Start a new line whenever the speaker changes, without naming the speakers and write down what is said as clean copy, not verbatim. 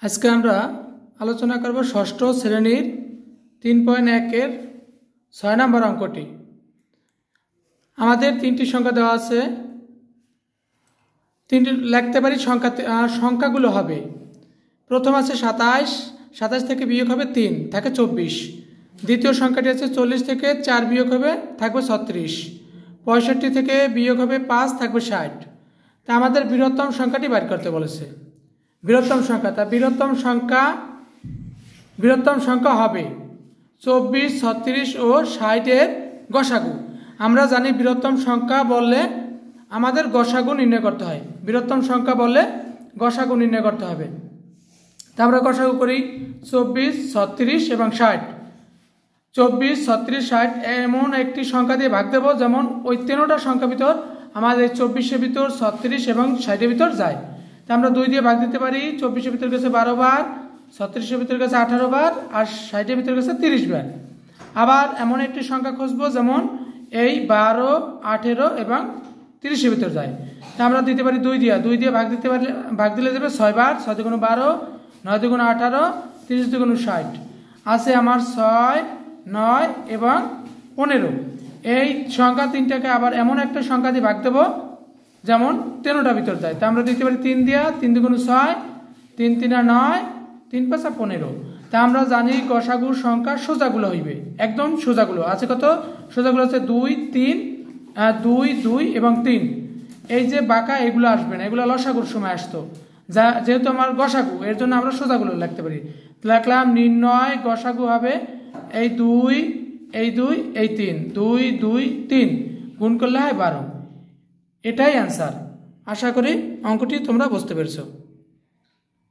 আজকে আমরা আলোচনা করব ষষ্ঠ শ্রেণীর 3.1 এর 6 নম্বর অঙ্কটি। আমাদের তিনটি সংখ্যা দেওয়া আছে, তিনটি লিখতে পারি। সংখ্যাগুলো হবে, প্রথম আছে 27, 27 থেকে বিয়োগ হবে 3, থাকে 24। দ্বিতীয় সংখ্যাটি আছে 40 থেকে 4 বিয়োগ হবে, থাকবে 36। 65 থেকে বিয়োগ হবে 5, থাকবে 60। তা আমাদের বৃহত্তম সংখ্যাটি বের করতে বলেছে। বৃহত্তম সংখ্যা, তা বৃহত্তম সংখ্যা হবে 24, 36 ও 60 এর গসাগু। আমরা জানি বৃহত্তম সংখ্যা বললে আমাদের গসাগু নির্ণয় করতে হয়। বৃহত্তম সংখ্যা বললে গসাগু নির্ণয় করতে হবে। তা আমরা গসাগু করি 24, 36 এবং 60। 24, 36, 60 এমন একটি সংখ্যা দিয়ে ভাগ দেব যেমন ওই 13টা সংখ্যা ভিতর আমাদের 24-এর ভিতর 36 এবং 60-এর ভিতর যায়। তা আমরা 2 দিয়ে ভাগ দিতে পারি। 24-এর ভিতর গেছে 12 বার, 36-এর ভিতর গেছে 18 বার, আর 60-এর ভিতর গেছে 30 বার। আবার এমন একটি সংখ্যা খুঁজবো যেমন এই 12, 18 এবং 30-এর ভিতর যায়। তা আমরা দিতে পারি 2 দিয়ে ভাগ দিলে যাবে 6 বার। 6 দুগুণ 12, 9 দুগুণ 18, 30 দুগুণ 60। আছে আমার 6, 9 এবং 15। এই সংখ্যা তিনটাকে আবার এমন একটা সংখ্যা দিয়ে ভাগ দেবো যেমন 13টা ভিতর যায়। তা আমরা দিতে পারি 3 দিয়া। 3 দুগুণ 6, 3 3 9, 3 5 15। তা আমরা জানি গসাগুর সংখ্যা সোজাগুলো হইবে, একদম সোজাগুলো আছে। কত সোজাগুলো আছে? 2, 3, 2, 2 এবং 3। এই যে বাঁকা এগুলো আসবে না, এগুলো লসাগুর সময় আসতো। যেহেতু আমার গসাগু, এর জন্য আমরা সোজাগুলো লিখতে পারি। লিখলাম নির্ণয় গসাগু হবে এই 2, এই 2, এই 3, 2, 2, 3 গুণ করলে হয় 12। এটাই অ্যান্সার। আশা করি অঙ্কটি তোমরা বুঝতে পেরেছো।